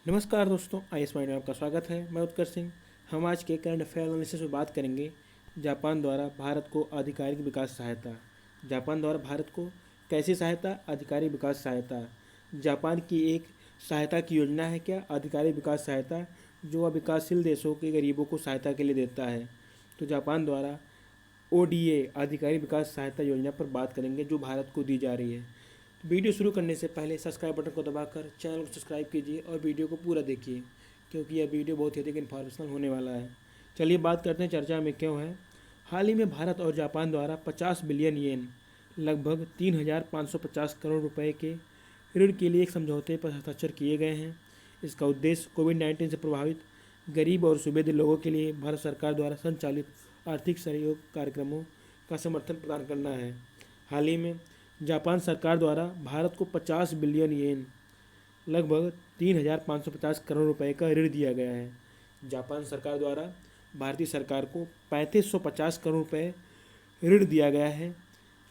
नमस्कार दोस्तों, IS mind में आपका स्वागत है। मैं उत्कर्ष सिंह। हम आज के करंट अफेयर एनालिसिस में बात करेंगे जापान द्वारा भारत को आधिकारिक विकास सहायता। जापान द्वारा भारत को कैसी सहायता? आधिकारिक विकास सहायता। जापान की एक सहायता की योजना है क्या? आधिकारिक विकास सहायता, जो वह विकासशील देशों के गरीबों को सहायता के लिए देता है। तो जापान द्वारा ओडीए आधिकारिक विकास सहायता योजना पर बात करेंगे जो भारत को दी जा रही है। वीडियो शुरू करने से पहले सब्सक्राइब बटन को दबाकर चैनल को सब्सक्राइब कीजिए और वीडियो को पूरा देखिए, क्योंकि यह वीडियो बहुत ही अधिक इन्फॉर्मेशनल होने वाला है। चलिए बात करते हैं चर्चा में क्यों है। हाल ही में भारत और जापान द्वारा 50 बिलियन येन, लगभग 3,550 करोड़ रुपए के ऋण के लिए एक समझौते पर हस्ताक्षर किए गए हैं। इसका उद्देश्य कोविड-19 से प्रभावित गरीब और सूबेदार लोगों के लिए भारत सरकार द्वारा संचालित आर्थिक सहयोग कार्यक्रमों का समर्थन प्रदान करना है। हाल ही में जापान सरकार द्वारा भारत को 50 बिलियन येन, लगभग 3,550 करोड़ रुपए का ऋण दिया गया है। जापान सरकार द्वारा भारतीय सरकार को 3,550 करोड़ रुपए ऋण दिया गया है।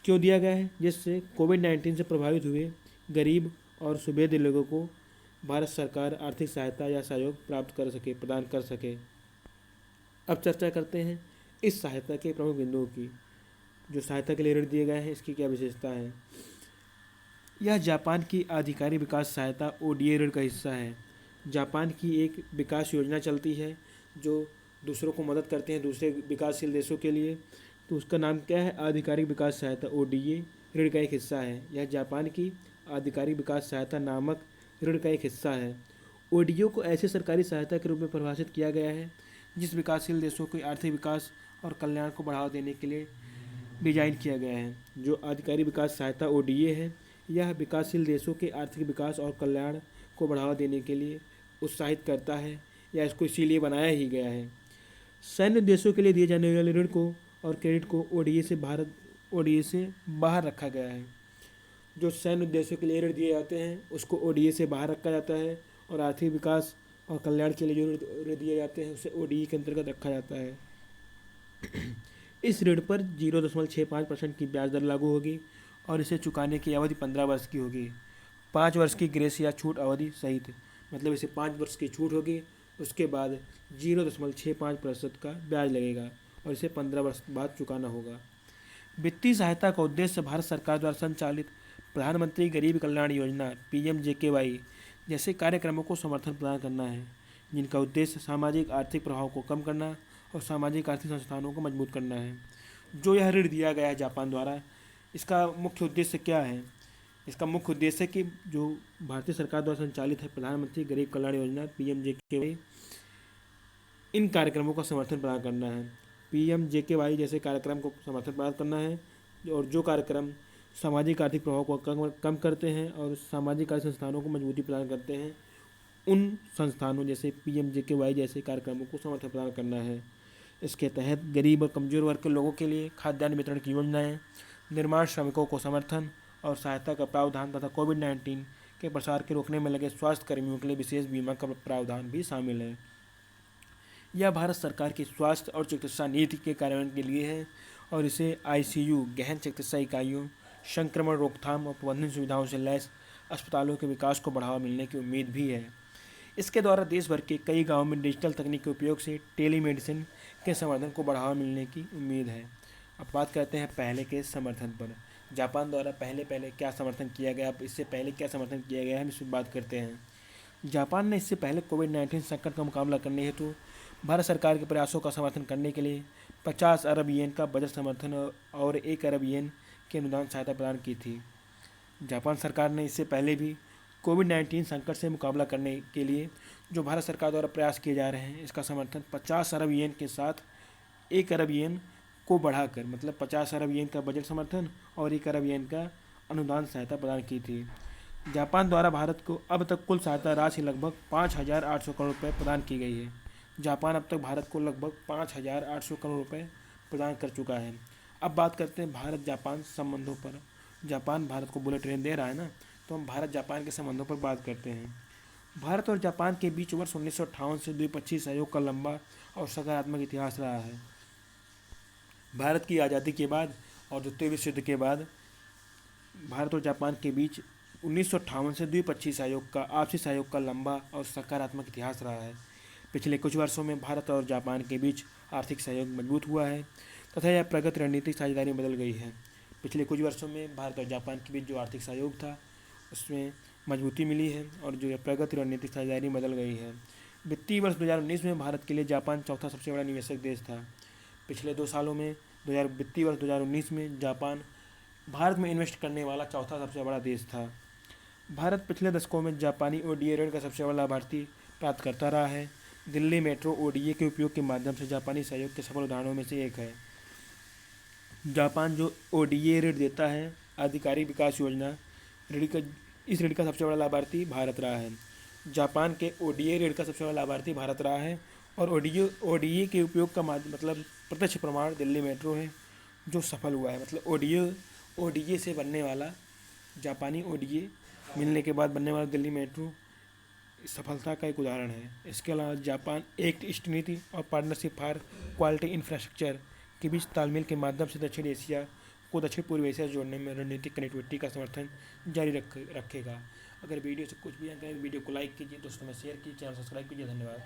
क्यों दिया गया है? जिससे कोविड-19 से प्रभावित हुए गरीब और सूबेदार लोगों को भारत सरकार आर्थिक सहायता या सहयोग प्राप्त कर सके, प्रदान कर सके। अब चर्चा करते हैं इस सहायता के प्रमुख बिंदुओं की। जो सहायता के लिए ऋण दिए गए हैं, इसकी क्या विशेषता है? यह जापान की आधिकारिक विकास सहायता ओडीए ऋण का हिस्सा है। जापान की एक विकास योजना चलती है जो दूसरों को मदद करते हैं, दूसरे विकासशील देशों के लिए। तो उसका नाम क्या है? आधिकारिक विकास सहायता। ओडीए ऋण का एक हिस्सा है। यह जापान की आधिकारिक विकास सहायता नामक ऋण का एक हिस्सा है। ओडीए को ऐसे सरकारी सहायता के रूप में परिभाषित किया गया है जिस विकासशील देशों के आर्थिक विकास और कल्याण को बढ़ावा देने के लिए डिजाइन किया गया है। जो आधिकारिक विकास सहायता ओडीए है, यह विकासशील देशों के आर्थिक विकास और कल्याण को बढ़ावा देने के लिए उत्साहित करता है, या इसको इसीलिए बनाया ही गया है। सैन्य देशों के लिए दिए जाने वाले ऋण को और क्रेडिट को ओडीए से बाहर रखा गया है। जो सैन्य उद्देश्यों के लिए ऋण दिए जाते हैं उसको ओडीए से बाहर रखा जाता है, और आर्थिक विकास और कल्याण के लिए जो ऋण दिए जाते हैं उसे ओडीए के अंतर्गत रखा जाता है। इस ऋण पर 0.65% की ब्याज दर लागू होगी और इसे चुकाने की अवधि 15 वर्ष की होगी। 5 वर्ष की ग्रेस या छूट अवधि सहित, मतलब इसे 5 वर्ष की छूट होगी। उसके बाद 0.65% का ब्याज लगेगा और इसे 15 वर्ष बाद चुकाना होगा। वित्तीय सहायता का उद्देश्य भारत सरकार द्वारा संचालित प्रधानमंत्री गरीब कल्याण योजना पीएमजेकेवाई जैसे कार्यक्रमों को समर्थन प्रदान करना है, जिनका उद्देश्य सामाजिक आर्थिक प्रभाव को कम करना और सामाजिक आर्थिक संस्थानों को मजबूत करना है। जो यह ऋण दिया गया है जापान द्वारा, इसका मुख्य उद्देश्य क्या है? इसका मुख्य उद्देश्य कि जो भारतीय सरकार द्वारा संचालित है प्रधानमंत्री गरीब कल्याण योजना पीएमजेकेवाई, इन कार्यक्रमों का समर्थन प्रदान करना है। पीएमजेकेवाई जैसे कार्यक्रम को समर्थन प्रदान करना है, और जो कार्यक्रम सामाजिक आर्थिक प्रभाव को कम करते हैं और सामाजिक आर्थिक संस्थानों को मजबूती प्रदान करते हैं, उन संस्थानों जैसे पीएमजेकेवाई जैसे कार्यक्रमों को समर्थन प्रदान करना है। इसके तहत गरीब और कमजोर वर्ग के लोगों के लिए खाद्यान्न वितरण की योजनाएं, निर्माण श्रमिकों को समर्थन और सहायता का प्रावधान तथा कोविड-19 के प्रसार के रोकने में लगे स्वास्थ्य कर्मियों के लिए विशेष बीमा का प्रावधान भी शामिल है। यह भारत सरकार की स्वास्थ्य और चिकित्सा नीति के कार्यान्वयन के लिए है, और इसे आईसीयू, गहन चिकित्सा इकाइयों, संक्रमण रोकथाम और प्रबंधन सुविधाओं से लैस अस्पतालों के विकास को बढ़ावा मिलने की उम्मीद भी है। इसके द्वारा देश भर के कई गाँवों में डिजिटल तकनीक के उपयोग से टेलीमेडिसिन के समर्थन को बढ़ावा मिलने की उम्मीद है। अब बात करते हैं पहले के समर्थन पर। जापान द्वारा पहले क्या समर्थन किया गया, अब इससे पहले क्या समर्थन किया गया, हम इस पर बात करते हैं। जापान ने इससे पहले कोविड-19 संकट का मुकाबला करने हेतु भारत सरकार के प्रयासों का समर्थन करने के लिए 50 अरब येन का बजट समर्थन और 1 अरब येन की अनुदान सहायता प्रदान की थी। जापान सरकार ने इससे पहले भी कोविड-19 संकट से मुकाबला करने के लिए जो भारत सरकार द्वारा प्रयास किए जा रहे हैं, इसका समर्थन 50 अरब येन के साथ 1 अरब येन को बढ़ाकर, मतलब 50 अरब येन का बजट समर्थन और 1 अरब येन का अनुदान सहायता प्रदान की थी। जापान द्वारा भारत को अब तक कुल सहायता राशि लगभग 5,800 करोड़ रुपये प्रदान की गई है। जापान अब तक भारत को लगभग 5,800 करोड़ रुपये प्रदान कर चुका है। अब बात करते हैं भारत जापान संबंधों पर। जापान भारत को बुलेट ट्रेन दे रहा है ना, तो हम भारत जापान के संबंधों पर बात करते हैं। भारत और जापान के बीच वर्ष 1958 से द्विपक्षीय सहयोग का लंबा और सकारात्मक इतिहास रहा है। भारत की आज़ादी के बाद और द्वितीय विश्व युद्ध के बाद भारत और जापान के बीच 1958 से द्विपक्षीय सहयोग का आपसी सहयोग का लंबा और सकारात्मक इतिहास रहा है। पिछले कुछ वर्षों में भारत और जापान के बीच आर्थिक सहयोग मजबूत हुआ है तथा यह प्रगत रणनीतिक साझेदारी में बदल गई है। पिछले कुछ वर्षों में भारत और जापान के बीच जो आर्थिक सहयोग था उसमें मजबूती मिली है और जो प्रगति रणनीतिक साझेदारी बदल गई है। वित्तीय वर्ष 2019 में भारत के लिए जापान चौथा सबसे बड़ा निवेशक देश था। पिछले 2 सालों में वित्तीय वर्ष 2019 में जापान भारत में इन्वेस्ट करने वाला चौथा सबसे बड़ा देश था। भारत पिछले दशकों में जापानी ओडीए ऋण का सबसे बड़ा लाभार्थी प्राप्त करता रहा है। दिल्ली मेट्रो ओडीए के उपयोग के माध्यम से जापानी सहयोग के सफल उदाहरणों में से एक है। जापान जो ओडीए ऋण देता है, आधिकारिक विकास योजना इस ऋण का सबसे बड़ा लाभार्थी भारत रहा है। जापान के ओडीए ऋण का सबसे बड़ा लाभार्थी भारत रहा है और ओडीए के उपयोग का मतलब प्रत्यक्ष प्रमाण दिल्ली मेट्रो है जो सफल हुआ है। मतलब ओडीए से बनने वाला जापानी ओडीए मिलने के बाद बनने वाला दिल्ली मेट्रो सफलता का एक उदाहरण है। इसके अलावा जापान एक्ट ईस्ट नीति और पार्टनरशिप फॉर क्वालिटी इंफ्रास्ट्रक्चर के बीच तालमेल के माध्यम से दक्षिण पूर्व एशिया से जोड़ने में रणनीतिक कनेक्टिविटी का समर्थन जारी रखेगा। अगर वीडियो से कुछ भी जानकारी वीडियो को लाइक कीजिए, दोस्तों में शेयर कीजिए, चैनल सब्सक्राइब कीजिए। धन्यवाद।